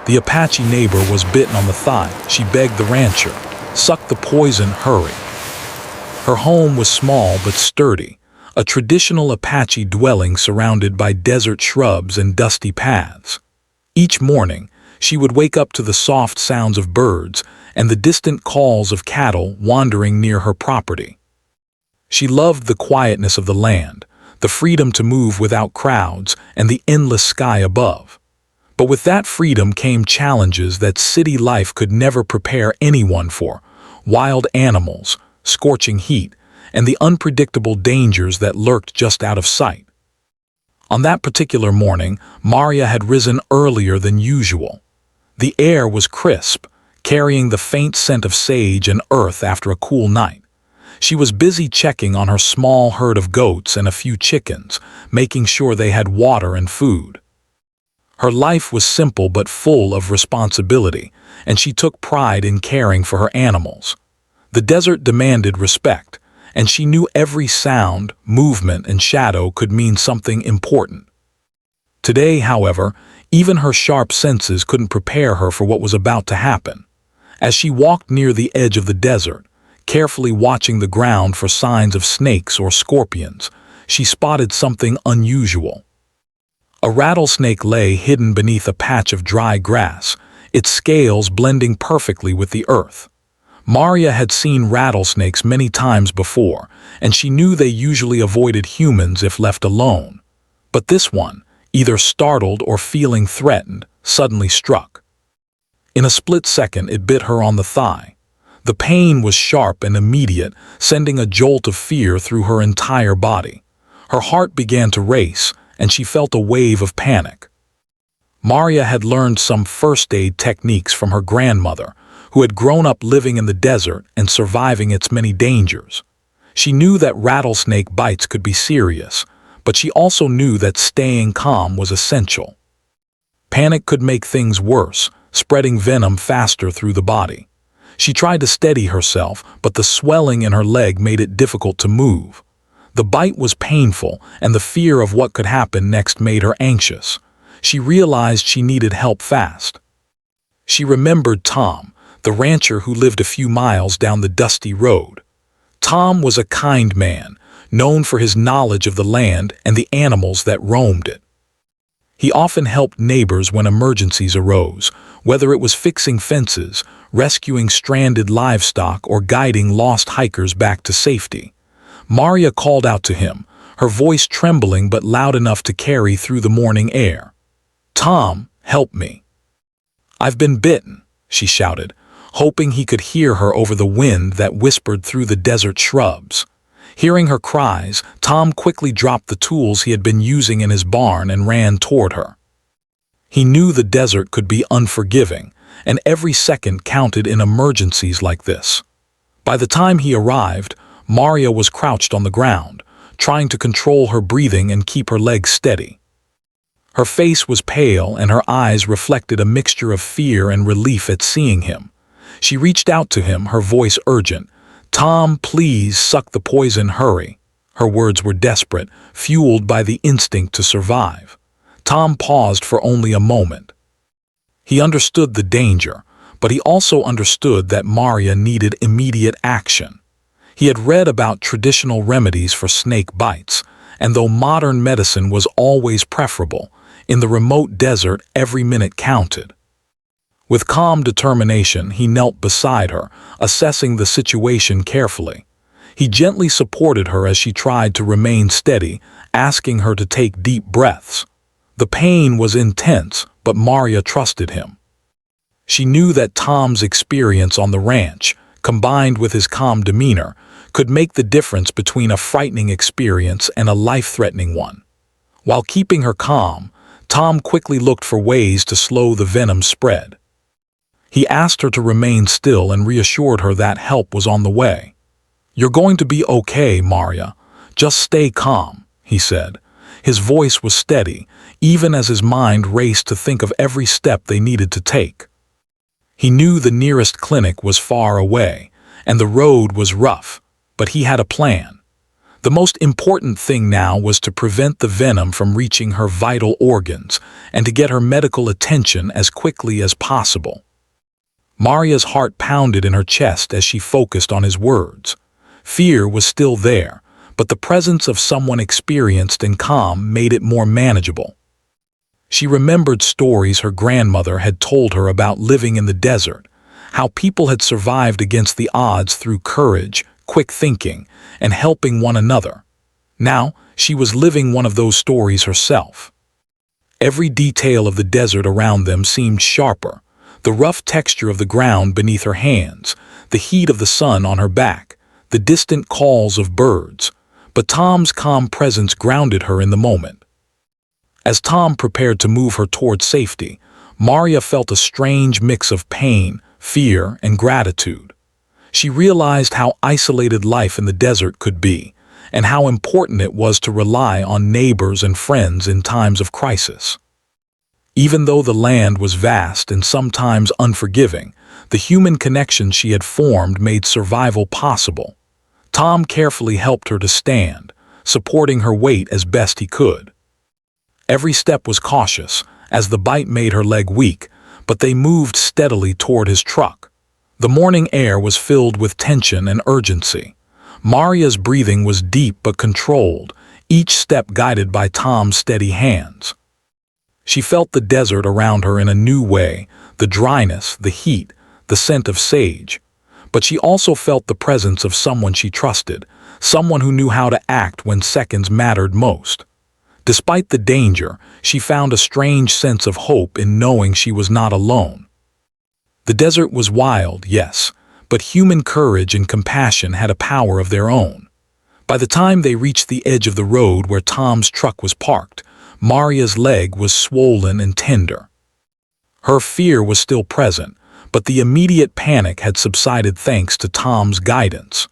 The Apache neighbor was bitten on the thigh. She begged the rancher, "Suck the poison, hurry." Her home was small but sturdy, a traditional Apache dwelling surrounded by desert shrubs and dusty paths. Each morning, she would wake up to the soft sounds of birds and the distant calls of cattle wandering near her property. She loved the quietness of the land, the freedom to move without crowds, and the endless sky above. But with that freedom came challenges that city life could never prepare anyone for: wild animals, scorching heat, and the unpredictable dangers that lurked just out of sight. On that particular morning, Maria had risen earlier than usual. The air was crisp, carrying the faint scent of sage and earth after a cool night. She was busy checking on her small herd of goats and a few chickens, making sure they had water and food. Her life was simple but full of responsibility, and she took pride in caring for her animals. The desert demanded respect, and she knew every sound, movement, and shadow could mean something important. Today, however, even her sharp senses couldn't prepare her for what was about to happen. As she walked near the edge of the desert, carefully watching the ground for signs of snakes or scorpions, she spotted something unusual. A rattlesnake lay hidden beneath a patch of dry grass, its scales blending perfectly with the earth. Maria had seen rattlesnakes many times before, and she knew they usually avoided humans if left alone. But this one, either startled or feeling threatened, suddenly struck. In a split second, it bit her on the thigh. The pain was sharp and immediate, sending a jolt of fear through her entire body. Her heart began to race, and she felt a wave of panic. Maria had learned some first aid techniques from her grandmother, who had grown up living in the desert and surviving its many dangers. She knew that rattlesnake bites could be serious, but she also knew that staying calm was essential. Panic could make things worse, spreading venom faster through the body. She tried to steady herself, but the swelling in her leg made it difficult to move. The bite was painful, and the fear of what could happen next made her anxious. She realized she needed help fast. She remembered Tom, the rancher who lived a few miles down the dusty road. Tom was a kind man, known for his knowledge of the land and the animals that roamed it. He often helped neighbors when emergencies arose, whether it was fixing fences, rescuing stranded livestock, or guiding lost hikers back to safety. Maria called out to him, her voice trembling but loud enough to carry through the morning air. "Tom, help me." "I've been bitten," she shouted, hoping he could hear her over the wind that whispered through the desert shrubs. Hearing her cries, Tom quickly dropped the tools he had been using in his barn and ran toward her. He knew the desert could be unforgiving, and every second counted in emergencies like this. By the time he arrived, Maria was crouched on the ground, trying to control her breathing and keep her legs steady. Her face was pale and her eyes reflected a mixture of fear and relief at seeing him. She reached out to him, her voice urgent. "Tom, please suck the poison, hurry." Her words were desperate, fueled by the instinct to survive. Tom paused for only a moment. He understood the danger, but he also understood that Maria needed immediate action. He had read about traditional remedies for snake bites, and though modern medicine was always preferable, in the remote desert every minute counted. With calm determination, he knelt beside her, assessing the situation carefully. He gently supported her as she tried to remain steady, asking her to take deep breaths. The pain was intense, but Maria trusted him. She knew that Tom's experience on the ranch, combined with his calm demeanor, could make the difference between a frightening experience and a life-threatening one. While keeping her calm, Tom quickly looked for ways to slow the venom spread. He asked her to remain still and reassured her that help was on the way. "You're going to be okay, Maria. Just stay calm," he said. His voice was steady, even as his mind raced to think of every step they needed to take. He knew the nearest clinic was far away, and the road was rough, but he had a plan. The most important thing now was to prevent the venom from reaching her vital organs and to get her medical attention as quickly as possible. Maria's heart pounded in her chest as she focused on his words. Fear was still there, but the presence of someone experienced and calm made it more manageable. She remembered stories her grandmother had told her about living in the desert, how people had survived against the odds through courage, quick thinking, and helping one another. Now, she was living one of those stories herself. Every detail of the desert around them seemed sharper, the rough texture of the ground beneath her hands, the heat of the sun on her back, the distant calls of birds, but Tom's calm presence grounded her in the moment. As Tom prepared to move her toward safety, Maria felt a strange mix of pain, fear, and gratitude. She realized how isolated life in the desert could be, and how important it was to rely on neighbors and friends in times of crisis. Even though the land was vast and sometimes unforgiving, the human connection she had formed made survival possible. Tom carefully helped her to stand, supporting her weight as best he could. Every step was cautious, as the bite made her leg weak, but they moved steadily toward his truck. The morning air was filled with tension and urgency. Maria's breathing was deep but controlled, each step guided by Tom's steady hands. She felt the desert around her in a new way, the dryness, the heat, the scent of sage. But she also felt the presence of someone she trusted, someone who knew how to act when seconds mattered most. Despite the danger, she found a strange sense of hope in knowing she was not alone. The desert was wild, yes, but human courage and compassion had a power of their own. By the time they reached the edge of the road where Tom's truck was parked, Maria's leg was swollen and tender. Her fear was still present, but the immediate panic had subsided thanks to Tom's guidance.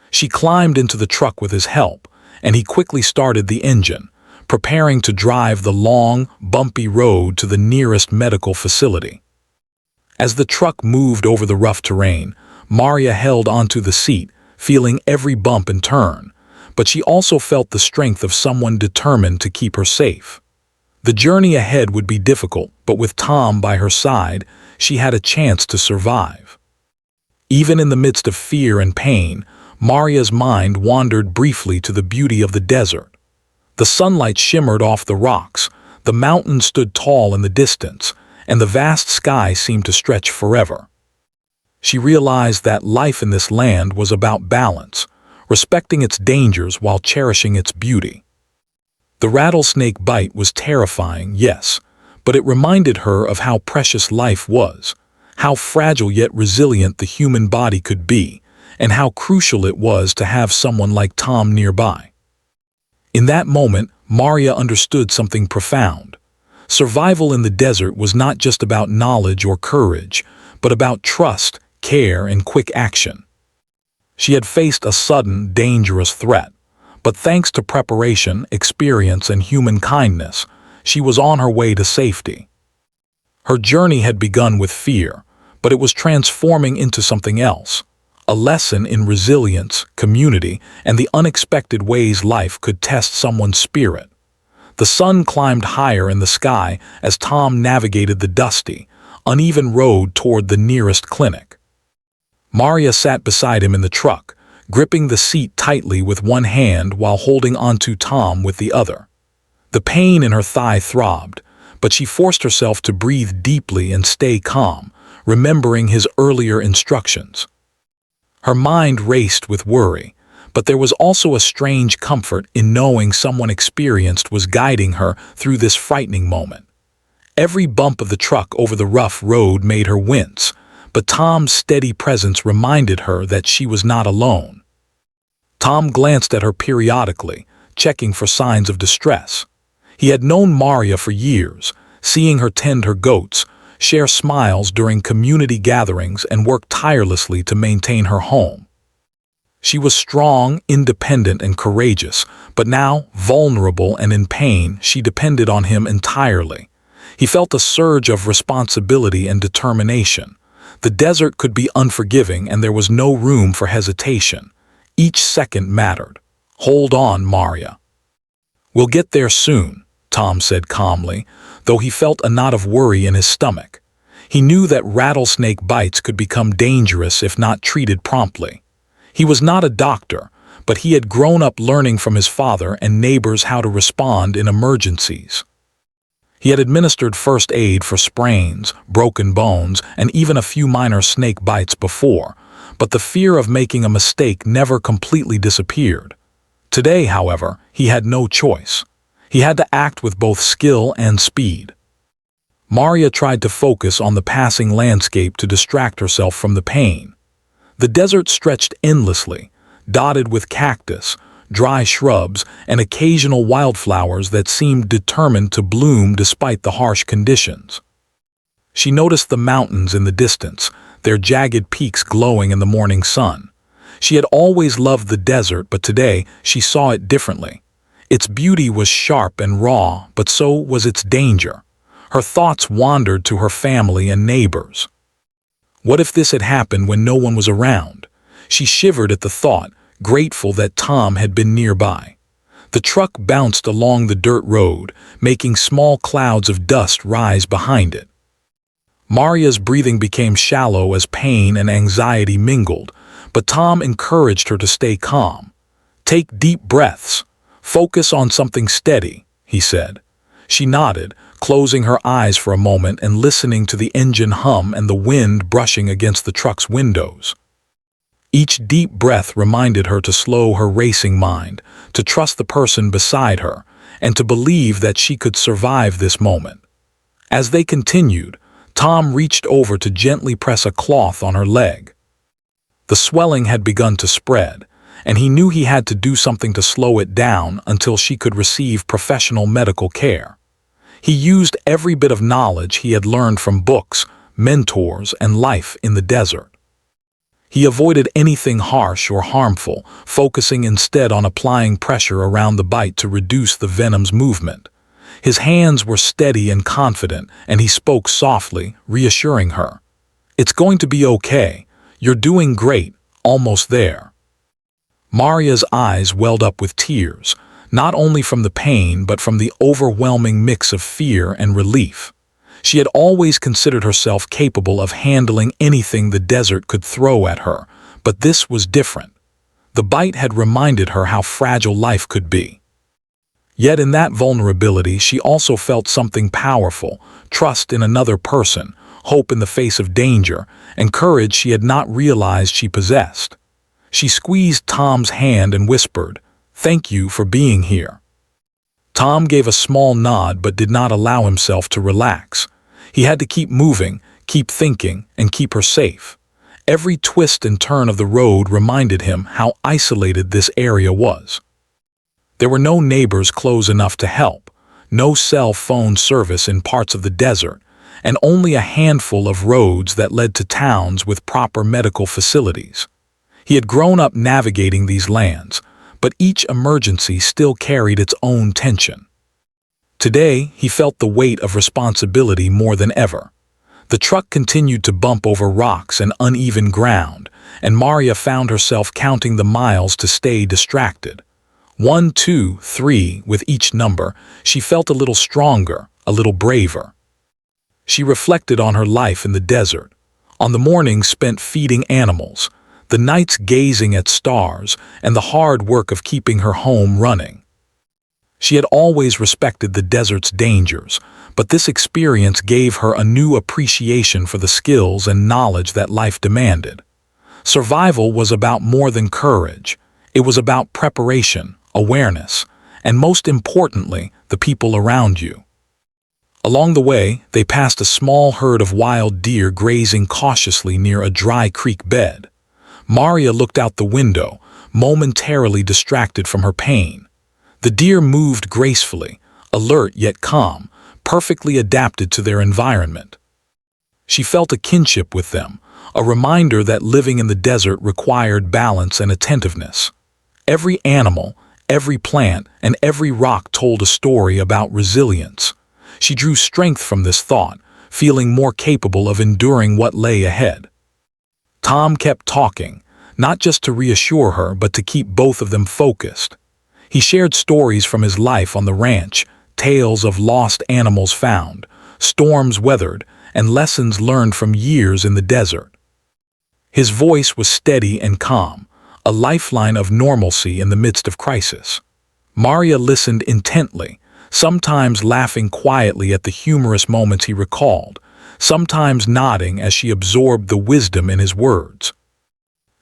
She climbed into the truck with his help, and he quickly started the engine, preparing to drive the long, bumpy road to the nearest medical facility. As the truck moved over the rough terrain, Maria held onto the seat, feeling every bump and turn, but she also felt the strength of someone determined to keep her safe. The journey ahead would be difficult, but with Tom by her side, she had a chance to survive. Even in the midst of fear and pain, Maria's mind wandered briefly to the beauty of the desert. The sunlight shimmered off the rocks, the mountains stood tall in the distance, and the vast sky seemed to stretch forever. She realized that life in this land was about balance, respecting its dangers while cherishing its beauty. The rattlesnake bite was terrifying, yes, but it reminded her of how precious life was, how fragile yet resilient the human body could be, and how crucial it was to have someone like Tom nearby. In that moment, Maria understood something profound. Survival in the desert was not just about knowledge or courage, but about trust, care, and quick action. She had faced a sudden, dangerous threat, but thanks to preparation, experience, and human kindness, she was on her way to safety. Her journey had begun with fear, but it was transforming into something else, a lesson in resilience, community, and the unexpected ways life could test someone's spirit. The sun climbed higher in the sky as Tom navigated the dusty, uneven road toward the nearest clinic. Maria sat beside him in the truck, gripping the seat tightly with one hand while holding onto Tom with the other. The pain in her thigh throbbed, but she forced herself to breathe deeply and stay calm, remembering his earlier instructions. Her mind raced with worry, but there was also a strange comfort in knowing someone experienced was guiding her through this frightening moment. Every bump of the truck over the rough road made her wince, but Tom's steady presence reminded her that she was not alone. Tom glanced at her periodically, checking for signs of distress. He had known Maria for years, seeing her tend her goats, share smiles during community gatherings, and work tirelessly to maintain her home. She was strong, independent, and courageous, but now, vulnerable and in pain, she depended on him entirely. He felt a surge of responsibility and determination. The desert could be unforgiving, and there was no room for hesitation. Each second mattered. "Hold on, Maria. We'll get there soon," Tom said calmly, though he felt a knot of worry in his stomach. He knew that rattlesnake bites could become dangerous if not treated promptly. He was not a doctor, but he had grown up learning from his father and neighbors how to respond in emergencies. He had administered first aid for sprains, broken bones, and even a few minor snake bites before, but the fear of making a mistake never completely disappeared. Today, however, he had no choice. He had to act with both skill and speed. Maria tried to focus on the passing landscape to distract herself from the pain. The desert stretched endlessly, dotted with cactus, dry shrubs, and occasional wildflowers that seemed determined to bloom despite the harsh conditions. She noticed the mountains in the distance, their jagged peaks glowing in the morning sun. She had always loved the desert, but today she saw it differently. Its beauty was sharp and raw, but so was its danger. Her thoughts wandered to her family and neighbors. What if this had happened when no one was around? She shivered at the thought, grateful that Tom had been nearby. The truck bounced along the dirt road, making small clouds of dust rise behind it. Maria's breathing became shallow as pain and anxiety mingled, but Tom encouraged her to stay calm. "Take deep breaths. Focus on something steady," he said. She nodded, closing her eyes for a moment and listening to the engine hum and the wind brushing against the truck's windows. Each deep breath reminded her to slow her racing mind, to trust the person beside her, and to believe that she could survive this moment. As they continued, Tom reached over to gently press a cloth on her leg. The swelling had begun to spread, and he knew he had to do something to slow it down until she could receive professional medical care. He used every bit of knowledge he had learned from books, mentors, and life in the desert. He avoided anything harsh or harmful, focusing instead on applying pressure around the bite to reduce the venom's movement. His hands were steady and confident, and he spoke softly, reassuring her. "It's going to be okay. You're doing great, almost there." Maria's eyes welled up with tears, not only from the pain but from the overwhelming mix of fear and relief. She had always considered herself capable of handling anything the desert could throw at her, but this was different. The bite had reminded her how fragile life could be. Yet in that vulnerability she also felt something powerful, trust in another person, hope in the face of danger, and courage she had not realized she possessed. She squeezed Tom's hand and whispered, "Thank you for being here." Tom gave a small nod but did not allow himself to relax. He had to keep moving, keep thinking, and keep her safe. Every twist and turn of the road reminded him how isolated this area was. There were no neighbors close enough to help, no cell phone service in parts of the desert, and only a handful of roads that led to towns with proper medical facilities. He had grown up navigating these lands, but each emergency still carried its own tension. Today, he felt the weight of responsibility more than ever. The truck continued to bump over rocks and uneven ground, and Maria found herself counting the miles to stay distracted. 1, 2, 3, with each number, she felt a little stronger, a little braver. She reflected on her life in the desert, on the mornings spent feeding animals, the nights gazing at stars, and the hard work of keeping her home running. She had always respected the desert's dangers, but this experience gave her a new appreciation for the skills and knowledge that life demanded. Survival was about more than courage. It was about preparation, awareness, and most importantly, the people around you. Along the way, they passed a small herd of wild deer grazing cautiously near a dry creek bed. Maria looked out the window, momentarily distracted from her pain. The deer moved gracefully, alert yet calm, perfectly adapted to their environment. She felt a kinship with them, a reminder that living in the desert required balance and attentiveness. Every animal, every plant, and every rock told a story about resilience. She drew strength from this thought, feeling more capable of enduring what lay ahead. Tom kept talking, not just to reassure her but to keep both of them focused. He shared stories from his life on the ranch, tales of lost animals found, storms weathered, and lessons learned from years in the desert. His voice was steady and calm, a lifeline of normalcy in the midst of crisis. Maria listened intently, sometimes laughing quietly at the humorous moments he recalled, sometimes nodding as she absorbed the wisdom in his words.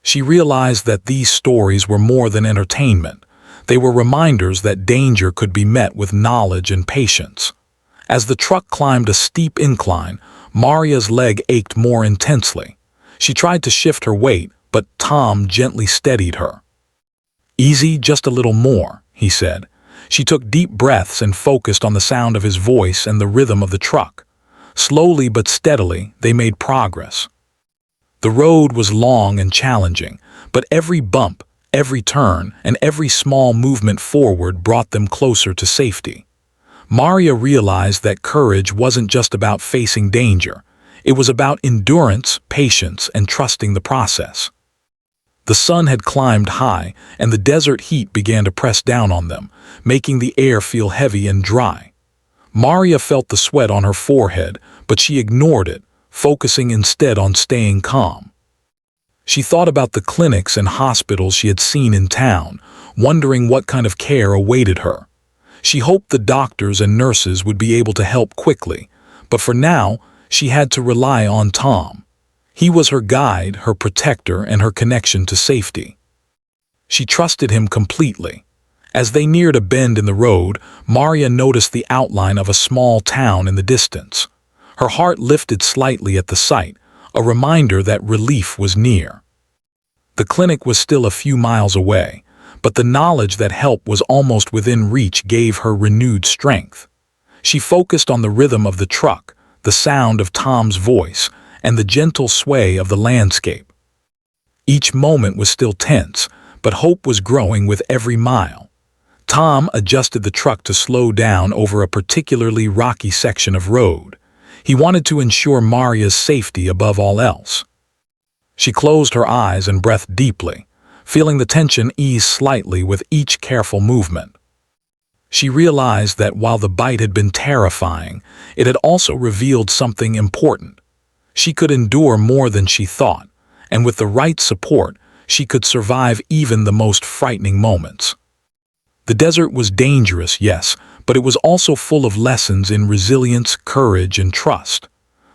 She realized that these stories were more than entertainment. They were reminders that danger could be met with knowledge and patience. As the truck climbed a steep incline, Maria's leg ached more intensely. She tried to shift her weight, but Tom gently steadied her. "Easy, just a little more," he said. She took deep breaths and focused on the sound of his voice and the rhythm of the truck. Slowly but steadily, they made progress. The road was long and challenging, but every bump, every turn, and every small movement forward brought them closer to safety. Maria realized that courage wasn't just about facing danger. It was about endurance, patience, and trusting the process. The sun had climbed high, and the desert heat began to press down on them, making the air feel heavy and dry. Maria felt the sweat on her forehead, but she ignored it, focusing instead on staying calm. She thought about the clinics and hospitals she had seen in town, wondering what kind of care awaited her. She hoped the doctors and nurses would be able to help quickly, but for now, she had to rely on Tom. He was her guide, her protector, and her connection to safety. She trusted him completely. As they neared a bend in the road, Maria noticed the outline of a small town in the distance. Her heart lifted slightly at the sight, a reminder that relief was near. The clinic was still a few miles away, but the knowledge that help was almost within reach gave her renewed strength. She focused on the rhythm of the truck, the sound of Tom's voice, and the gentle sway of the landscape. Each moment was still tense, but hope was growing with every mile. Tom adjusted the truck to slow down over a particularly rocky section of road. He wanted to ensure Maria's safety above all else. She closed her eyes and breathed deeply, feeling the tension ease slightly with each careful movement. She realized that while the bite had been terrifying, it had also revealed something important. She could endure more than she thought, and with the right support, she could survive even the most frightening moments. The desert was dangerous, yes, but it was also full of lessons in resilience, courage, and trust.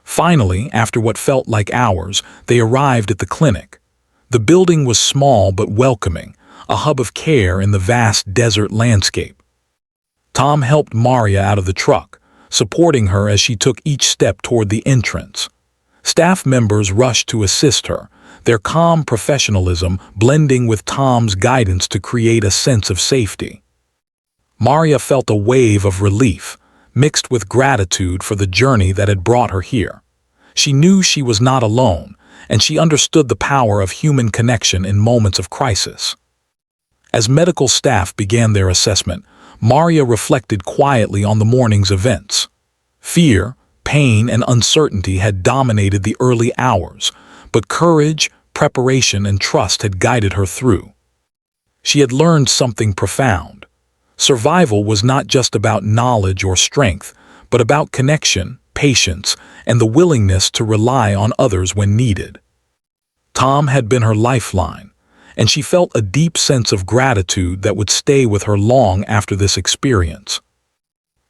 Finally, after what felt like hours, they arrived at the clinic. The building was small but welcoming, a hub of care in the vast desert landscape. Tom helped Maria out of the truck, supporting her as she took each step toward the entrance. Staff members rushed to assist her, their calm professionalism blending with Tom's guidance to create a sense of safety. Maria felt a wave of relief, mixed with gratitude for the journey that had brought her here. She knew she was not alone, and she understood the power of human connection in moments of crisis. As medical staff began their assessment, Maria reflected quietly on the morning's events. Fear, pain, and uncertainty had dominated the early hours, but courage, preparation, and trust had guided her through. She had learned something profound. Survival was not just about knowledge or strength, but about connection, patience, and the willingness to rely on others when needed. Tom had been her lifeline, and she felt a deep sense of gratitude that would stay with her long after this experience.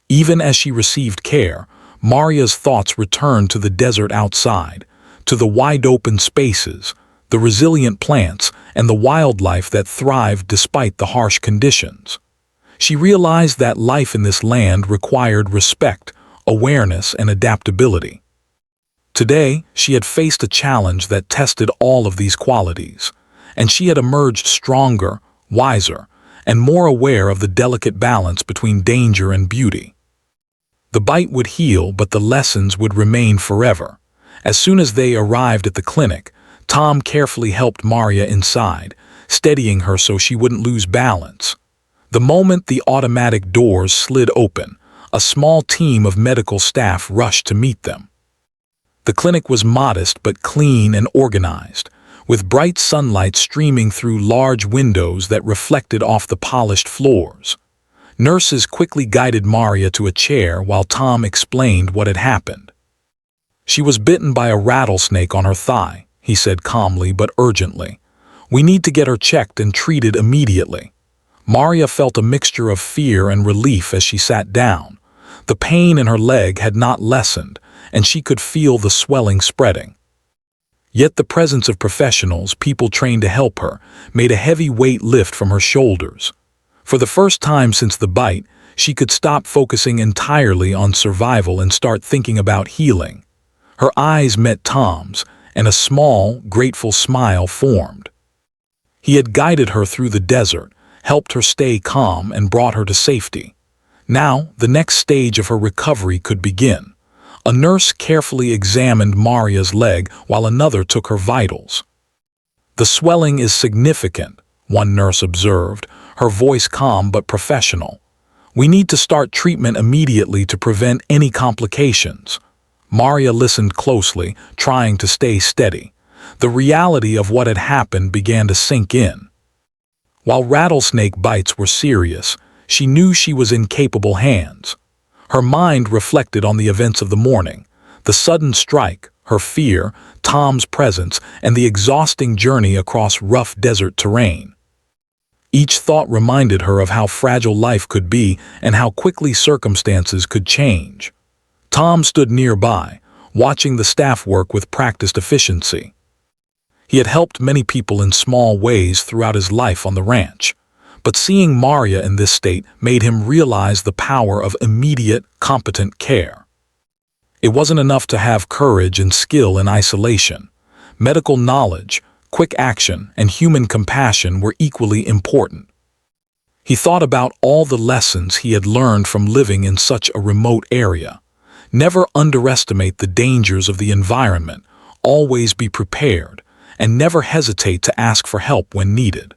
Even as she received care, Maria's thoughts returned to the desert outside, to the wide-open spaces, the resilient plants, and the wildlife that thrived despite the harsh conditions. She realized that life in this land required respect, awareness, and adaptability. Today, she had faced a challenge that tested all of these qualities, and she had emerged stronger, wiser, and more aware of the delicate balance between danger and beauty. The bite would heal, but the lessons would remain forever. As soon as they arrived at the clinic, Tom carefully helped Maria inside, steadying her so she wouldn't lose balance. The moment the automatic doors slid open, a small team of medical staff rushed to meet them. The clinic was modest but clean and organized, with bright sunlight streaming through large windows that reflected off the polished floors. Nurses quickly guided Maria to a chair while Tom explained what had happened. "She was bitten by a rattlesnake on her thigh," he said calmly but urgently. "We need to get her checked and treated immediately." Maria felt a mixture of fear and relief as she sat down. The pain in her leg had not lessened, and she could feel the swelling spreading. Yet the presence of professionals, people trained to help her, made a heavy weight lift from her shoulders. For the first time since the bite, she could stop focusing entirely on survival and start thinking about healing. Her eyes met Tom's, and a small, grateful smile formed. He had guided her through the desert, helped her stay calm, and brought her to safety. Now, the next stage of her recovery could begin. A nurse carefully examined Maria's leg while another took her vitals. "The swelling is significant," one nurse observed, her voice calm but professional. "We need to start treatment immediately to prevent any complications." Maria listened closely, trying to stay steady. The reality of what had happened began to sink in. While rattlesnake bites were serious, she knew she was in capable hands. Her mind reflected on the events of the morning, the sudden strike, her fear, Tom's presence, and the exhausting journey across rough desert terrain. Each thought reminded her of how fragile life could be and how quickly circumstances could change. Tom stood nearby, watching the staff work with practiced efficiency. He had helped many people in small ways throughout his life on the ranch, but seeing Maria in this state made him realize the power of immediate, competent care. It wasn't enough to have courage and skill in isolation. Medical knowledge, quick action, and human compassion were equally important. He thought about all the lessons he had learned from living in such a remote area. Never underestimate the dangers of the environment, always be prepared, and never hesitate to ask for help when needed.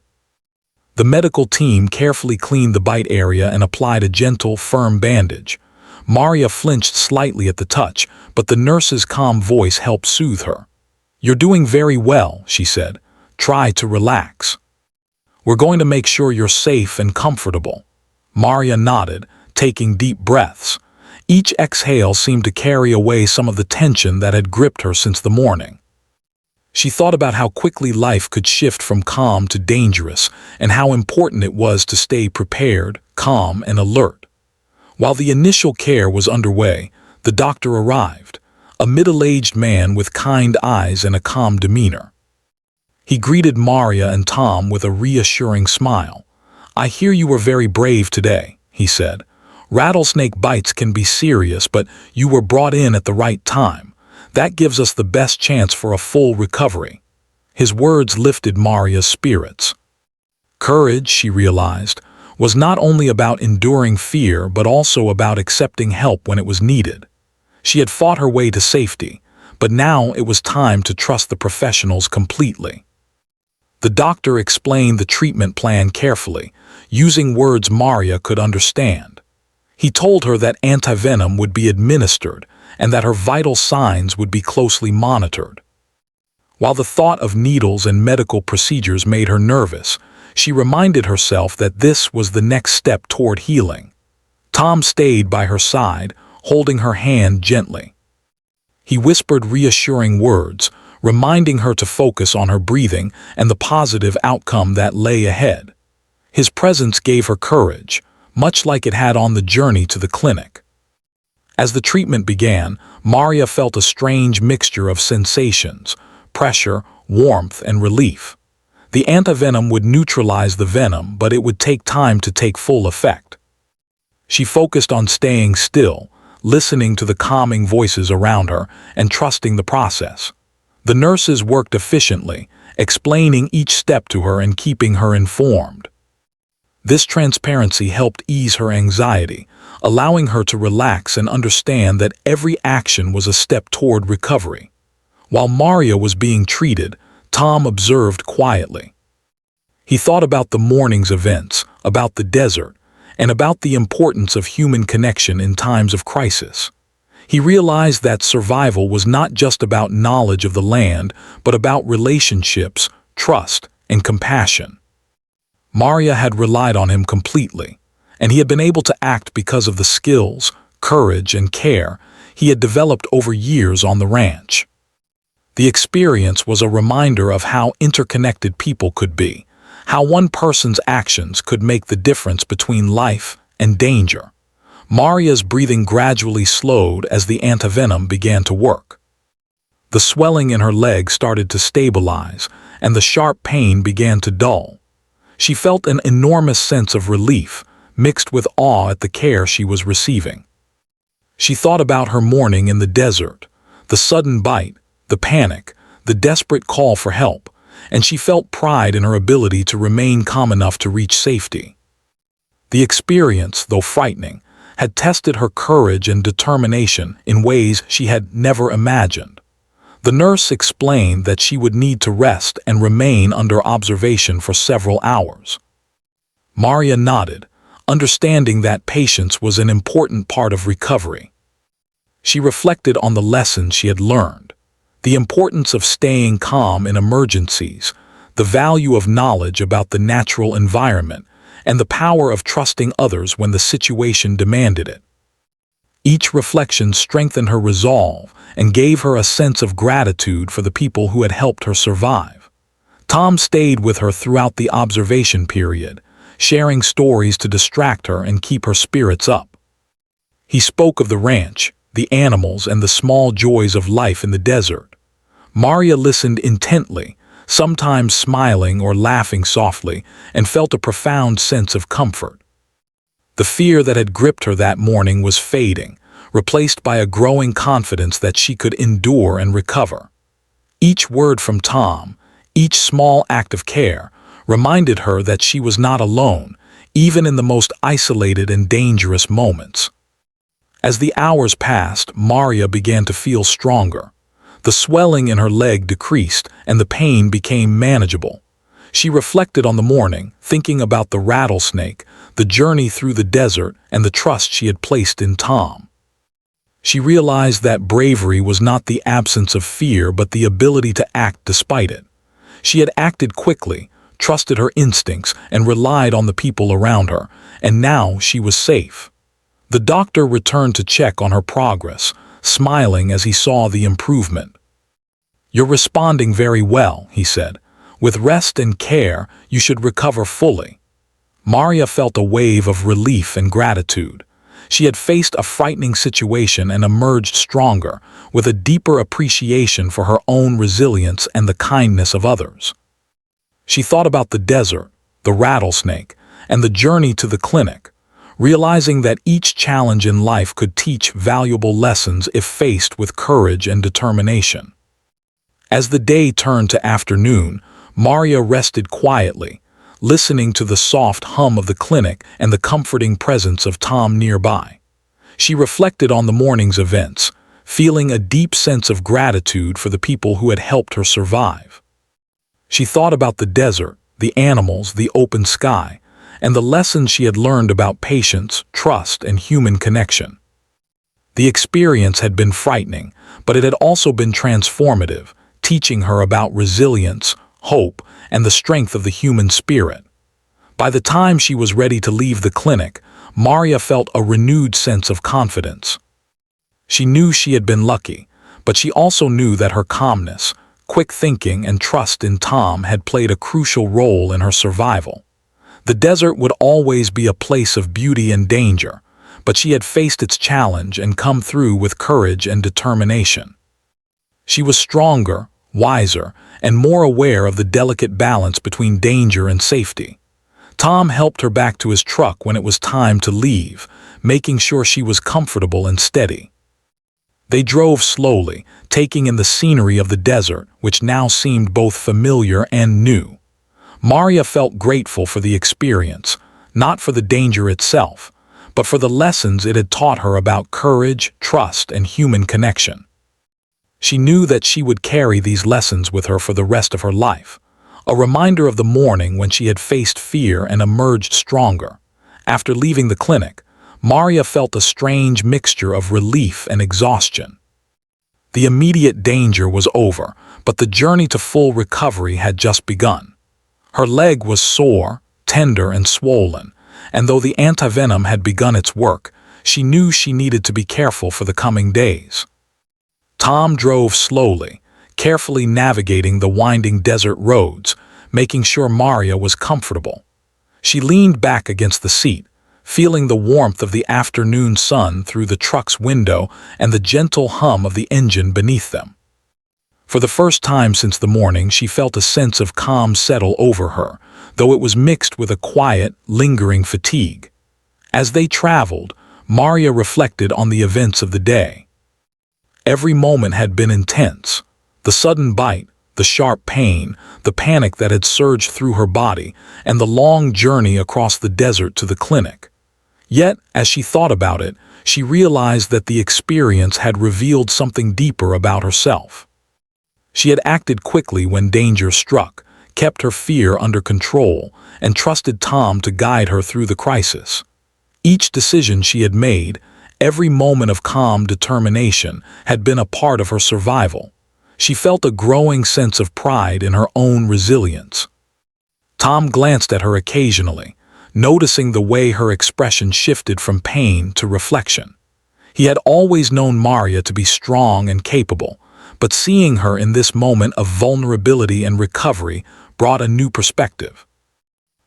The medical team carefully cleaned the bite area and applied a gentle, firm bandage. Maria flinched slightly at the touch, but the nurse's calm voice helped soothe her. "You're doing very well," she said. "Try to relax. We're going to make sure you're safe and comfortable." Maria nodded, taking deep breaths. Each exhale seemed to carry away some of the tension that had gripped her since the morning. She thought about how quickly life could shift from calm to dangerous, and how important it was to stay prepared, calm, and alert. While the initial care was underway, the doctor arrived, a middle-aged man with kind eyes and a calm demeanor. He greeted Maria and Tom with a reassuring smile. "I hear you were very brave today," he said. "Rattlesnake bites can be serious, but you were brought in at the right time. That gives us the best chance for a full recovery." His words lifted Maria's spirits. Courage, she realized, was not only about enduring fear but also about accepting help when it was needed. She had fought her way to safety, but now it was time to trust the professionals completely. The doctor explained the treatment plan carefully, using words Maria could understand. He told her that antivenom would be administered and that her vital signs would be closely monitored. While the thought of needles and medical procedures made her nervous, she reminded herself that this was the next step toward healing. Tom stayed by her side, holding her hand gently. He whispered reassuring words, reminding her to focus on her breathing and the positive outcome that lay ahead. His presence gave her courage, much like it had on the journey to the clinic. As the treatment began, Maria felt a strange mixture of sensations: pressure, warmth, and relief. The antivenom would neutralize the venom, but it would take time to take full effect. She focused on staying still, listening to the calming voices around her, and trusting the process. The nurses worked efficiently, explaining each step to her and keeping her informed. This transparency helped ease her anxiety, allowing her to relax and understand that every action was a step toward recovery. While Maria was being treated, Tom observed quietly. He thought about the morning's events, about the desert, and about the importance of human connection in times of crisis. He realized that survival was not just about knowledge of the land, but about relationships, trust, and compassion. Maria had relied on him completely, and he had been able to act because of the skills, courage, and care he had developed over years on the ranch. The experience was a reminder of how interconnected people could be, how one person's actions could make the difference between life and danger. Maria's breathing gradually slowed as the antivenom began to work. The swelling in her leg started to stabilize, and the sharp pain began to dull. She felt an enormous sense of relief, mixed with awe at the care she was receiving. She thought about her morning in the desert, the sudden bite, the panic, the desperate call for help, and she felt pride in her ability to remain calm enough to reach safety. The experience, though frightening, had tested her courage and determination in ways she had never imagined. The nurse explained that she would need to rest and remain under observation for several hours. Maria nodded, understanding that patience was an important part of recovery. She reflected on the lessons she had learned, the importance of staying calm in emergencies, the value of knowledge about the natural environment, and the power of trusting others when the situation demanded it. Each reflection strengthened her resolve and gave her a sense of gratitude for the people who had helped her survive. Tom stayed with her throughout the observation period, sharing stories to distract her and keep her spirits up. He spoke of the ranch, the animals, and the small joys of life in the desert. Maria listened intently, sometimes smiling or laughing softly, and felt a profound sense of comfort. The fear that had gripped her that morning was fading, replaced by a growing confidence that she could endure and recover. Each word from Tom, each small act of care, reminded her that she was not alone, even in the most isolated and dangerous moments. As the hours passed, Maria began to feel stronger. The swelling in her leg decreased, and the pain became manageable. She reflected on the morning, thinking about the rattlesnake, the journey through the desert, and the trust she had placed in Tom. She realized that bravery was not the absence of fear, but the ability to act despite it. She had acted quickly, trusted her instincts, and relied on the people around her, and now she was safe. The doctor returned to check on her progress, smiling as he saw the improvement. "You're responding very well," he said. "With rest and care, you should recover fully." Maria felt a wave of relief and gratitude. She had faced a frightening situation and emerged stronger, with a deeper appreciation for her own resilience and the kindness of others. She thought about the desert, the rattlesnake, and the journey to the clinic, realizing that each challenge in life could teach valuable lessons if faced with courage and determination. As the day turned to afternoon, Maria rested quietly, listening to the soft hum of the clinic and the comforting presence of Tom nearby. She reflected on the morning's events, feeling a deep sense of gratitude for the people who had helped her survive. She thought about the desert, the animals, the open sky, and the lessons she had learned about patience, trust, and human connection. The experience had been frightening, but it had also been transformative, teaching her about resilience, hope, and the strength of the human spirit. By the time she was ready to leave the clinic, Maria felt a renewed sense of confidence. She knew she had been lucky, but she also knew that her calmness, quick thinking, and trust in Tom had played a crucial role in her survival. The desert would always be a place of beauty and danger, but she had faced its challenge and come through with courage and determination. She was stronger, wiser, and more aware of the delicate balance between danger and safety. Tom helped her back to his truck when it was time to leave, making sure she was comfortable and steady. They drove slowly, taking in the scenery of the desert, which now seemed both familiar and new. Maria felt grateful for the experience, not for the danger itself, but for the lessons it had taught her about courage, trust, and human connection. She knew that she would carry these lessons with her for the rest of her life, a reminder of the morning when she had faced fear and emerged stronger. After leaving the clinic, Maria felt a strange mixture of relief and exhaustion. The immediate danger was over, but the journey to full recovery had just begun. Her leg was sore, tender, and swollen, and though the antivenom had begun its work, she knew she needed to be careful for the coming days. Tom drove slowly, carefully navigating the winding desert roads, making sure Maria was comfortable. She leaned back against the seat, feeling the warmth of the afternoon sun through the truck's window and the gentle hum of the engine beneath them. For the first time since the morning, she felt a sense of calm settle over her, though it was mixed with a quiet, lingering fatigue. As they traveled, Maria reflected on the events of the day. Every moment had been intense. The sudden bite, the sharp pain, the panic that had surged through her body, and the long journey across the desert to the clinic. Yet, as she thought about it, she realized that the experience had revealed something deeper about herself. She had acted quickly when danger struck, kept her fear under control, and trusted Tom to guide her through the crisis. Each decision she had made, every moment of calm determination, had been a part of her survival. She felt a growing sense of pride in her own resilience. Tom glanced at her occasionally, noticing the way her expression shifted from pain to reflection. He had always known Maria to be strong and capable, but seeing her in this moment of vulnerability and recovery brought a new perspective.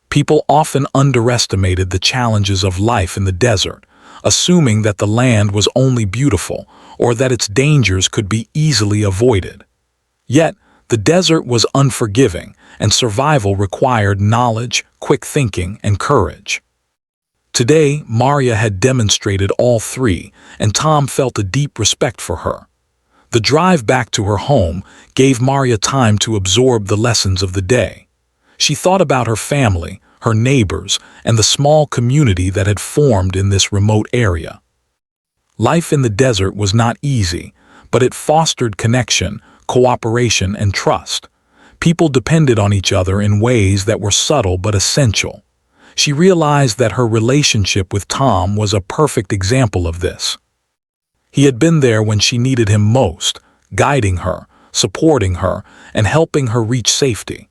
People often underestimated the challenges of life in the desert, assuming that the land was only beautiful or that its dangers could be easily avoided. Yet, the desert was unforgiving, and survival required knowledge, quick thinking, and courage. Today, Maria had demonstrated all three, and Tom felt a deep respect for her. The drive back to her home gave Maria time to absorb the lessons of the day. She thought about her family, her neighbors, and the small community that had formed in this remote area. Life in the desert was not easy, but it fostered connection, cooperation, and trust. People depended on each other in ways that were subtle but essential. She realized that her relationship with Tom was a perfect example of this. He had been there when she needed him most, guiding her, supporting her, and helping her reach safety.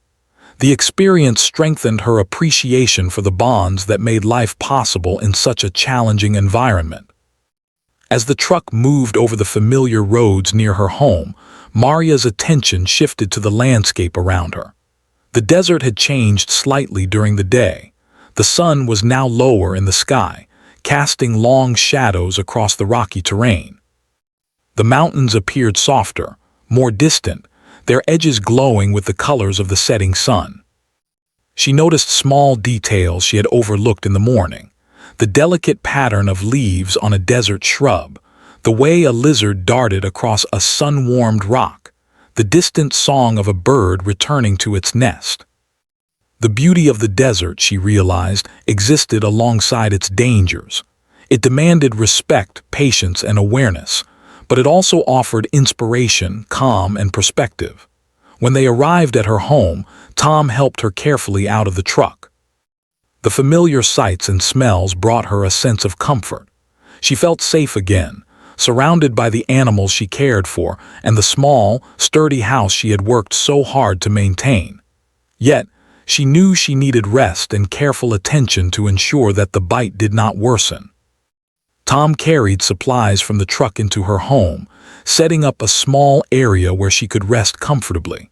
The experience strengthened her appreciation for the bonds that made life possible in such a challenging environment. As the truck moved over the familiar roads near her home, Maria's attention shifted to the landscape around her. The desert had changed slightly during the day. The sun was now lower in the sky, casting long shadows across the rocky terrain. The mountains appeared softer, more distant, their edges glowing with the colors of the setting sun. She noticed small details she had overlooked in the morning: the delicate pattern of leaves on a desert shrub, the way a lizard darted across a sun-warmed rock, the distant song of a bird returning to its nest. The beauty of the desert, she realized, existed alongside its dangers. It demanded respect, patience, and awareness, but it also offered inspiration, calm, and perspective. When they arrived at her home, Tom helped her carefully out of the truck. The familiar sights and smells brought her a sense of comfort. She felt safe again, surrounded by the animals she cared for and the small, sturdy house she had worked so hard to maintain. Yet, she knew she needed rest and careful attention to ensure that the bite did not worsen. Tom carried supplies from the truck into her home, setting up a small area where she could rest comfortably.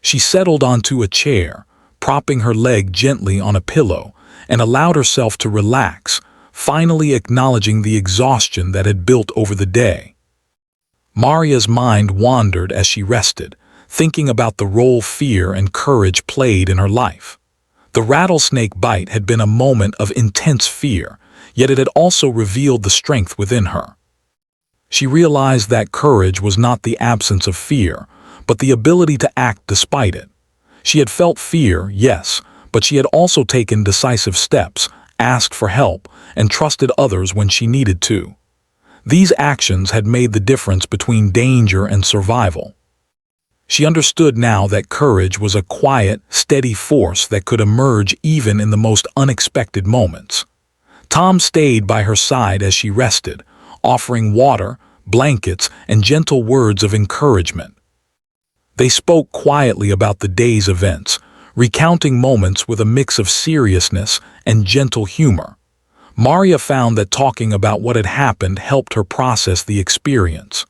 She settled onto a chair, propping her leg gently on a pillow, and allowed herself to relax, finally acknowledging the exhaustion that had built over the day. Maria's mind wandered as she rested, thinking about the role fear and courage played in her life. The rattlesnake bite had been a moment of intense fear, yet it had also revealed the strength within her. She realized that courage was not the absence of fear, but the ability to act despite it. She had felt fear, yes, but she had also taken decisive steps, asked for help, and trusted others when she needed to. These actions had made the difference between danger and survival. She understood now that courage was a quiet, steady force that could emerge even in the most unexpected moments. Tom stayed by her side as she rested, offering water, blankets, and gentle words of encouragement. They spoke quietly about the day's events, recounting moments with a mix of seriousness and gentle humor. Maria found that talking about what had happened helped her process the experience.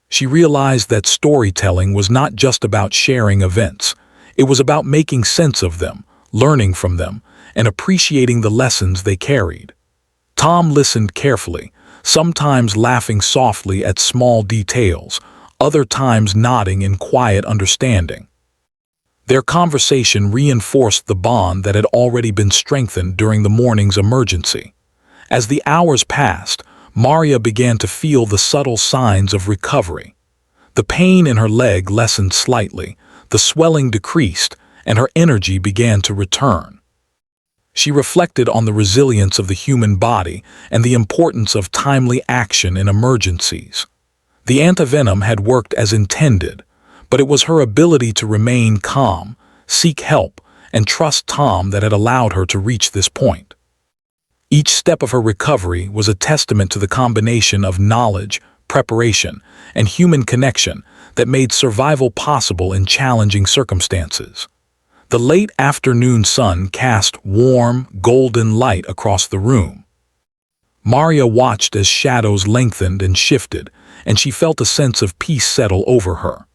She realized that storytelling was not just about sharing events. It was about making sense of them, learning from them, and appreciating the lessons they carried. Tom listened carefully, sometimes laughing softly at small details, other times nodding in quiet understanding. Their conversation reinforced the bond that had already been strengthened during the morning's emergency. As the hours passed, Maria began to feel the subtle signs of recovery. The pain in her leg lessened slightly, the swelling decreased, and her energy began to return. She reflected on the resilience of the human body and the importance of timely action in emergencies. The antivenom had worked as intended, but it was her ability to remain calm, seek help, and trust Tom that had allowed her to reach this point. Each step of her recovery was a testament to the combination of knowledge, preparation, and human connection that made survival possible in challenging circumstances. The late afternoon sun cast warm, golden light across the room. Maria watched as shadows lengthened and shifted, and she felt a sense of peace settle over her.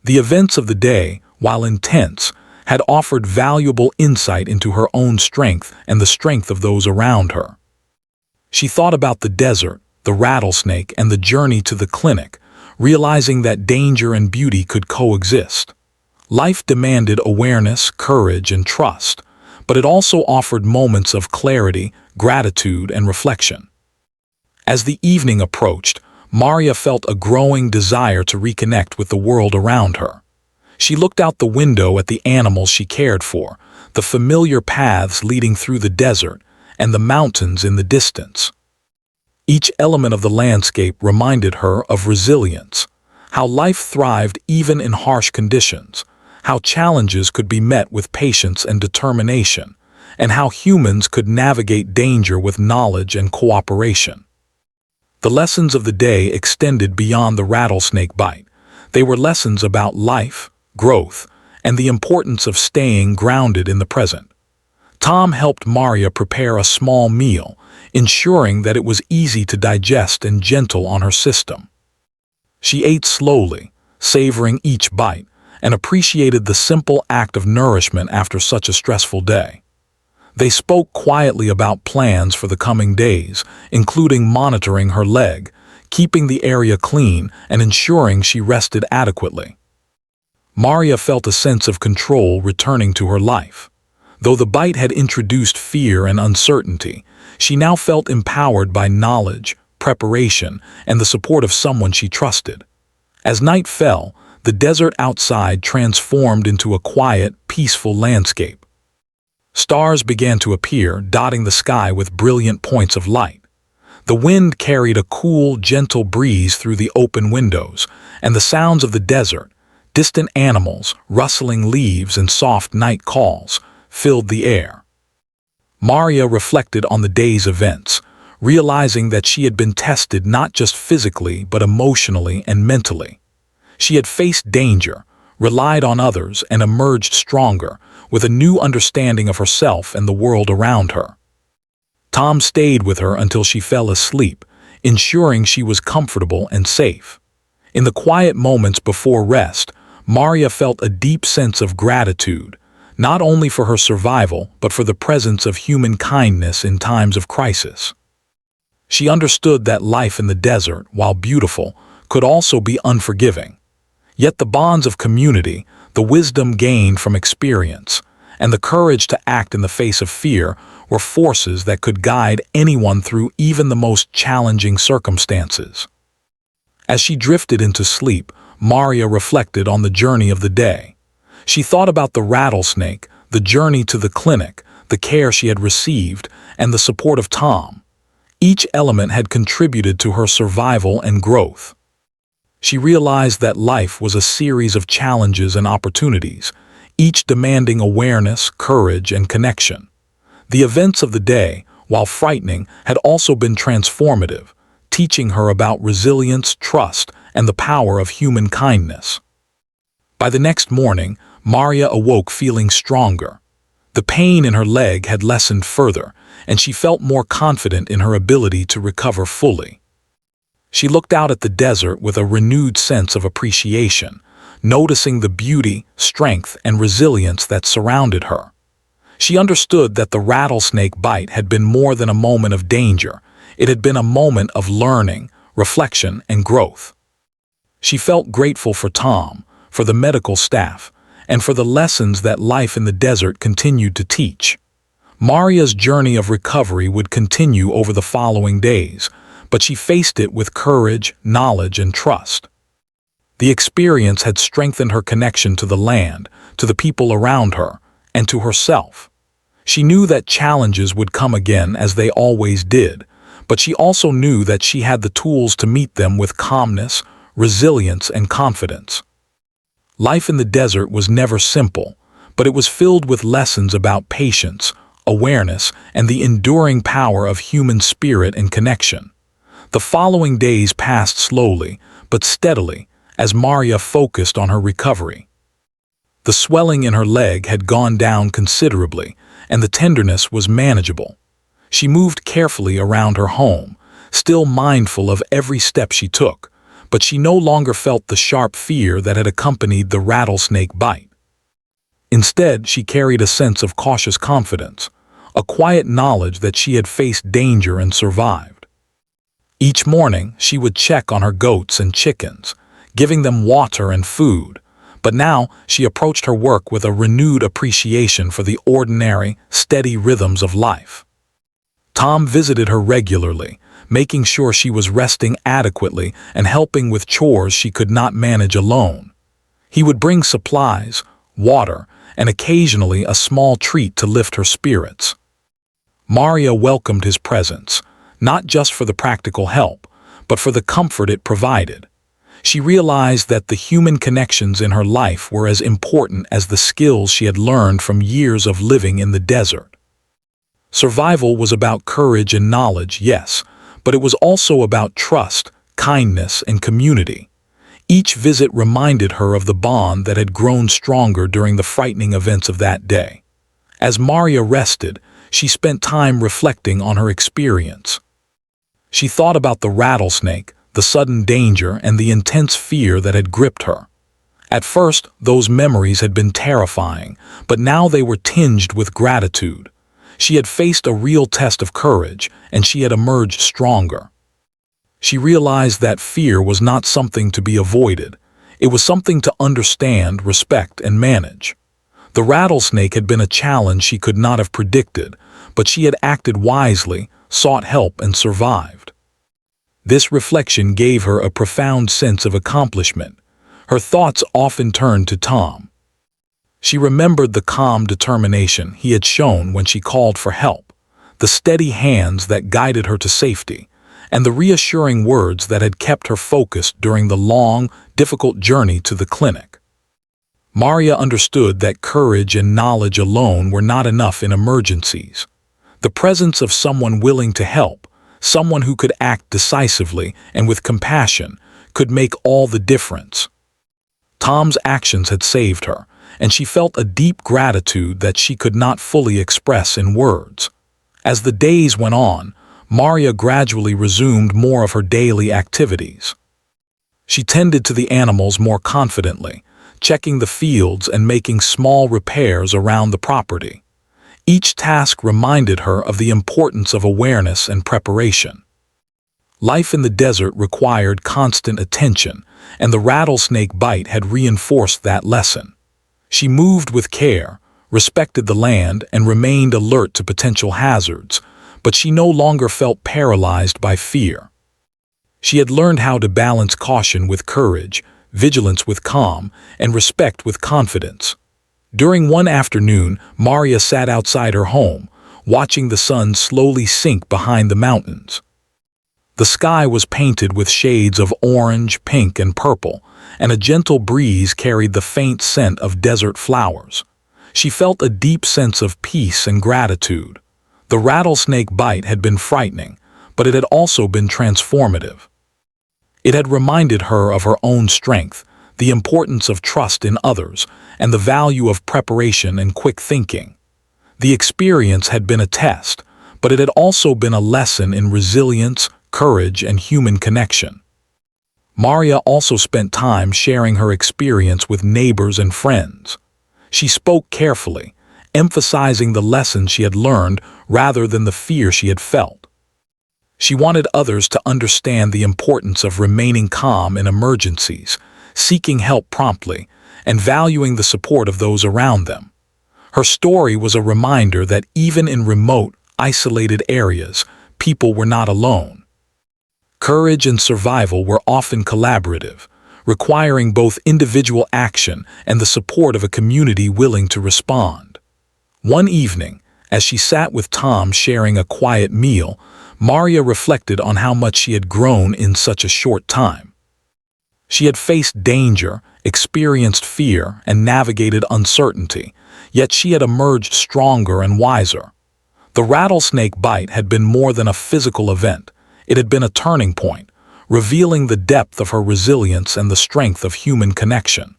The events of the day, while intense, had offered valuable insight into her own strength and the strength of those around her. She thought about the desert, the rattlesnake, and the journey to the clinic, realizing that danger and beauty could coexist. Life demanded awareness, courage, and trust, but it also offered moments of clarity, gratitude, and reflection. As the evening approached, Maria felt a growing desire to reconnect with the world around her. She looked out the window at the animals she cared for, the familiar paths leading through the desert, and the mountains in the distance. Each element of the landscape reminded her of resilience, how life thrived even in harsh conditions, how challenges could be met with patience and determination, and how humans could navigate danger with knowledge and cooperation. The lessons of the day extended beyond the rattlesnake bite. They were lessons about life, growth, and the importance of staying grounded in the present. Tom helped Maria prepare a small meal, ensuring that it was easy to digest and gentle on her system. She ate slowly, savoring each bite, and appreciated the simple act of nourishment after such a stressful day. They spoke quietly about plans for the coming days, including monitoring her leg, keeping the area clean, and ensuring she rested adequately. Maria felt a sense of control returning to her life. Though the bite had introduced fear and uncertainty, she now felt empowered by knowledge, preparation, and the support of someone she trusted. As night fell, the desert outside transformed into a quiet, peaceful landscape. Stars began to appear, dotting the sky with brilliant points of light. The wind carried a cool, gentle breeze through the open windows, and the sounds of the desert, distant animals, rustling leaves, and soft night calls, filled the air. Maria reflected on the day's events, realizing that she had been tested not just physically but emotionally and mentally. She had faced danger, relied on others, and emerged stronger, with a new understanding of herself and the world around her. Tom stayed with her until she fell asleep, ensuring she was comfortable and safe. In the quiet moments before rest, Maria felt a deep sense of gratitude, not only for her survival but for the presence of human kindness in times of crisis. She understood that life in the desert, while beautiful, could also be unforgiving. Yet the bonds of community, the wisdom gained from experience, and the courage to act in the face of fear were forces that could guide anyone through even the most challenging circumstances. As she drifted into sleep, Maria reflected on the journey of the day. She thought about the rattlesnake, the journey to the clinic, the care she had received, and the support of Tom. Each element had contributed to her survival and growth. She realized that life was a series of challenges and opportunities, each demanding awareness, courage, and connection. The events of the day, while frightening, had also been transformative, teaching her about resilience, trust, and the power of human kindness. By the next morning, Maria awoke feeling stronger. The pain in her leg had lessened further, and she felt more confident in her ability to recover fully. She looked out at the desert with a renewed sense of appreciation, noticing the beauty, strength, and resilience that surrounded her. She understood that the rattlesnake bite had been more than a moment of danger. It had been a moment of learning, reflection, and growth. She felt grateful for Tom, for the medical staff, and for the lessons that life in the desert continued to teach. Maria's journey of recovery would continue over the following days, but she faced it with courage, knowledge, and trust. The experience had strengthened her connection to the land, to the people around her, and to herself. She knew that challenges would come again as they always did, but she also knew that she had the tools to meet them with calmness, resilience, and confidence. Life in the desert was never simple, but it was filled with lessons about patience, awareness, and the enduring power of human spirit and connection. The following days passed slowly, but steadily, as Maria focused on her recovery. The swelling in her leg had gone down considerably, and the tenderness was manageable. She moved carefully around her home, still mindful of every step she took, but she no longer felt the sharp fear that had accompanied the rattlesnake bite. Instead, she carried a sense of cautious confidence, a quiet knowledge that she had faced danger and survived. Each morning, she would check on her goats and chickens, giving them water and food, but now she approached her work with a renewed appreciation for the ordinary, steady rhythms of life. Tom visited her regularly, making sure she was resting adequately and helping with chores she could not manage alone. He would bring supplies, water, and occasionally a small treat to lift her spirits. Maria welcomed his presence, not just for the practical help, but for the comfort it provided. She realized that the human connections in her life were as important as the skills she had learned from years of living in the desert. Survival was about courage and knowledge, yes, but it was also about trust, kindness, and community. Each visit reminded her of the bond that had grown stronger during the frightening events of that day. As Maria rested, she spent time reflecting on her experience. She thought about the rattlesnake, the sudden danger, and the intense fear that had gripped her. At first, those memories had been terrifying, but now they were tinged with gratitude. She had faced a real test of courage, and she had emerged stronger. She realized that fear was not something to be avoided. It was something to understand, respect, and manage. The rattlesnake had been a challenge she could not have predicted, but she had acted wisely, sought help, and survived. This reflection gave her a profound sense of accomplishment. Her thoughts often turned to Tom. She remembered the calm determination he had shown when she called for help, the steady hands that guided her to safety, and the reassuring words that had kept her focused during the long, difficult journey to the clinic. Maria understood that courage and knowledge alone were not enough in emergencies. The presence of someone willing to help, someone who could act decisively and with compassion, could make all the difference. Tom's actions had saved her, and she felt a deep gratitude that she could not fully express in words. As the days went on, Maria gradually resumed more of her daily activities. She tended to the animals more confidently, checking the fields and making small repairs around the property. Each task reminded her of the importance of awareness and preparation. Life in the desert required constant attention, and the rattlesnake bite had reinforced that lesson. She moved with care, respected the land, and remained alert to potential hazards, but she no longer felt paralyzed by fear. She had learned how to balance caution with courage, vigilance with calm, and respect with confidence. During one afternoon, Maria sat outside her home, watching the sun slowly sink behind the mountains. The sky was painted with shades of orange, pink, and purple, and a gentle breeze carried the faint scent of desert flowers. She felt a deep sense of peace and gratitude. The rattlesnake bite had been frightening, but it had also been transformative. It had reminded her of her own strength, the importance of trust in others, and the value of preparation and quick thinking. The experience had been a test, but it had also been a lesson in resilience, courage, and human connection. Maria also spent time sharing her experience with neighbors and friends. She spoke carefully, emphasizing the lessons she had learned rather than the fear she had felt. She wanted others to understand the importance of remaining calm in emergencies, seeking help promptly, and valuing the support of those around them. Her story was a reminder that even in remote, isolated areas, people were not alone. Courage and survival were often collaborative, requiring both individual action and the support of a community willing to respond. One evening, as she sat with Tom sharing a quiet meal, Maria reflected on how much she had grown in such a short time. She had faced danger, experienced fear, and navigated uncertainty, yet she had emerged stronger and wiser. The rattlesnake bite had been more than a physical event. It had been a turning point, revealing the depth of her resilience and the strength of human connection.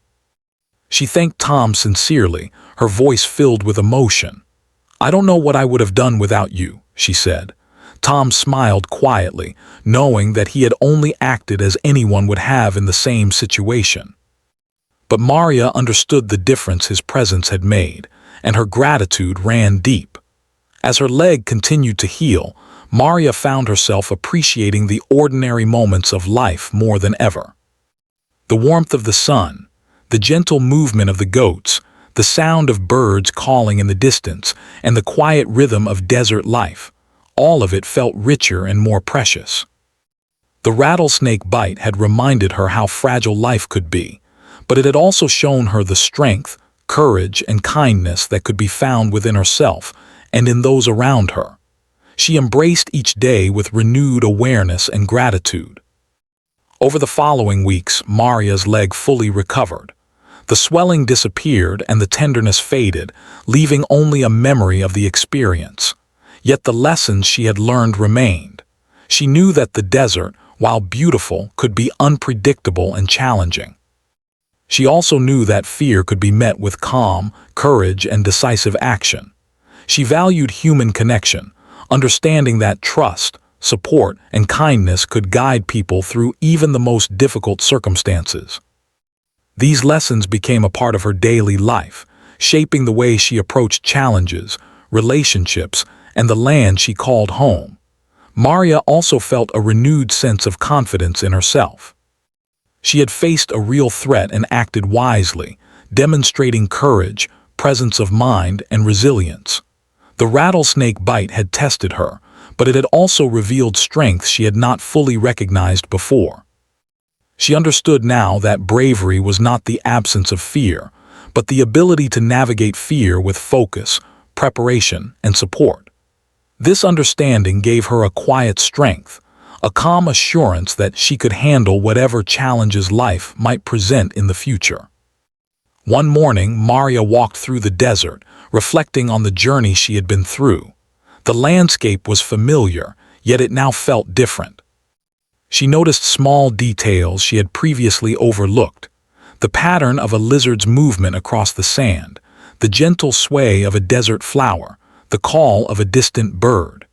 She thanked Tom sincerely, her voice filled with emotion. "I don't know what I would have done without you," she said. Tom smiled quietly, knowing that he had only acted as anyone would have in the same situation. But Maria understood the difference his presence had made, and her gratitude ran deep. As her leg continued to heal, Maria found herself appreciating the ordinary moments of life more than ever. The warmth of the sun, the gentle movement of the goats, the sound of birds calling in the distance, and the quiet rhythm of desert life, all of it felt richer and more precious. The rattlesnake bite had reminded her how fragile life could be, but it had also shown her the strength, courage, and kindness that could be found within herself and in those around her. She embraced each day with renewed awareness and gratitude. Over the following weeks, Maria's leg fully recovered. The swelling disappeared and the tenderness faded, leaving only a memory of the experience. Yet the lessons she had learned remained. She knew that the desert, while beautiful, could be unpredictable and challenging. She also knew that fear could be met with calm, courage, and decisive action. She valued human connection, understanding that trust, support, and kindness could guide people through even the most difficult circumstances. These lessons became a part of her daily life, shaping the way she approached challenges, relationships, and the land she called home. Maria also felt a renewed sense of confidence in herself. She had faced a real threat and acted wisely, demonstrating courage, presence of mind, and resilience. The rattlesnake bite had tested her, but it had also revealed strengths she had not fully recognized before. She understood now that bravery was not the absence of fear, but the ability to navigate fear with focus, preparation, and support. This understanding gave her a quiet strength, a calm assurance that she could handle whatever challenges life might present in the future. One morning, Maria walked through the desert, reflecting on the journey she had been through. The landscape was familiar, yet it now felt different. She noticed small details she had previously overlooked: the pattern of a lizard's movement across the sand, the gentle sway of a desert flower, the call of a distant bird.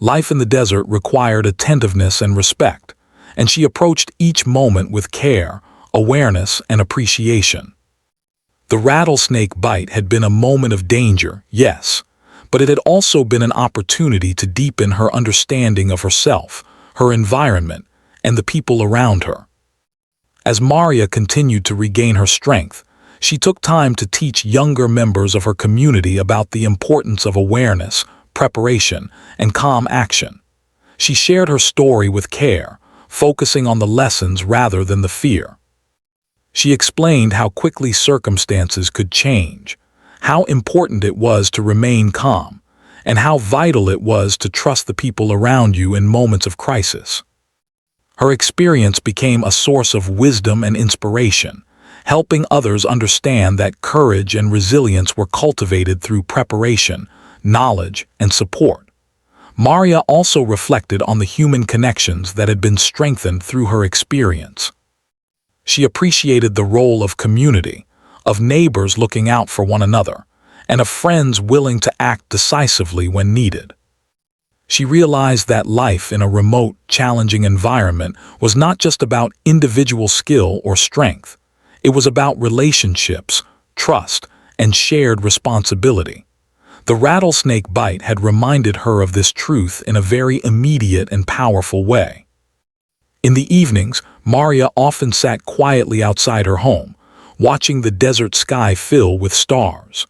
Life in the desert required attentiveness and respect, and she approached each moment with care, awareness, and appreciation. The rattlesnake bite had been a moment of danger, yes, but it had also been an opportunity to deepen her understanding of herself, her environment, and the people around her. As Maria continued to regain her strength, she took time to teach younger members of her community about the importance of awareness, preparation, and calm action. She shared her story with care, focusing on the lessons rather than the fear. She explained how quickly circumstances could change, how important it was to remain calm, and how vital it was to trust the people around you in moments of crisis. Her experience became a source of wisdom and inspiration, helping others understand that courage and resilience were cultivated through preparation, knowledge, and support. Maria also reflected on the human connections that had been strengthened through her experience. She appreciated the role of community, of neighbors looking out for one another, and of friends willing to act decisively when needed. She realized that life in a remote, challenging environment was not just about individual skill or strength. It was about relationships, trust, and shared responsibility. The rattlesnake bite had reminded her of this truth in a very immediate and powerful way. In the evenings, Maria often sat quietly outside her home, watching the desert sky fill with stars.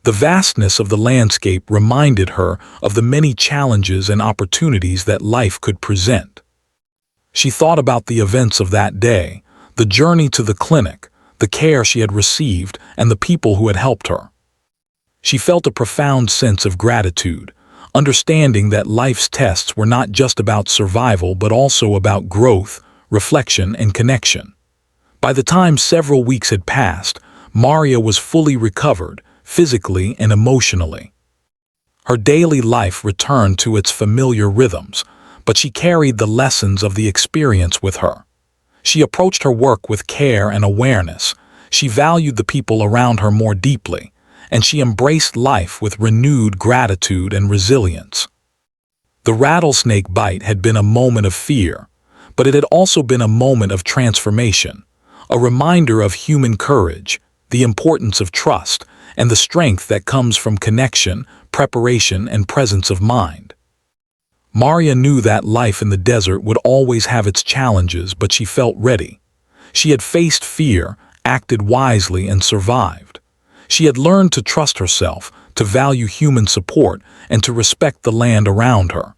The vastness of the landscape reminded her of the many challenges and opportunities that life could present. She thought about the events of that day, the journey to the clinic, the care she had received, and the people who had helped her. She felt a profound sense of gratitude, understanding that life's tests were not just about survival but also about growth, reflection, and connection. By the time several weeks had passed, Maria was fully recovered, physically and emotionally. Her daily life returned to its familiar rhythms, but she carried the lessons of the experience with her. She approached her work with care and awareness. She valued the people around her more deeply, and she embraced life with renewed gratitude and resilience. The rattlesnake bite had been a moment of fear, but it had also been a moment of transformation, a reminder of human courage, the importance of trust, and the strength that comes from connection, preparation, and presence of mind. Maria knew that life in the desert would always have its challenges, but she felt ready. She had faced fear, acted wisely, and survived. She had learned to trust herself, to value human support, and to respect the land around her.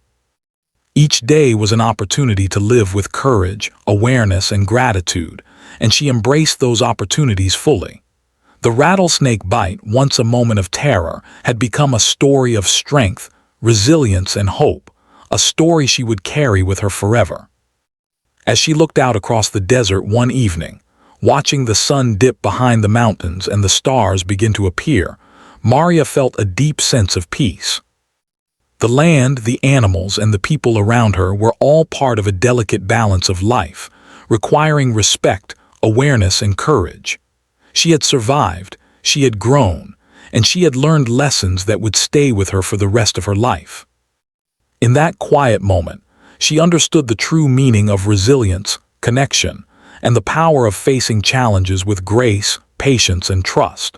Each day was an opportunity to live with courage, awareness, and gratitude, and she embraced those opportunities fully. The rattlesnake bite, once a moment of terror, had become a story of strength, resilience, and hope, a story she would carry with her forever. As she looked out across the desert one evening, watching the sun dip behind the mountains and the stars begin to appear, Maria felt a deep sense of peace. The land, the animals, and the people around her were all part of a delicate balance of life, requiring respect, awareness, and courage. She had survived, she had grown, and she had learned lessons that would stay with her for the rest of her life. In that quiet moment, she understood the true meaning of resilience, connection, and the power of facing challenges with grace, patience, and trust.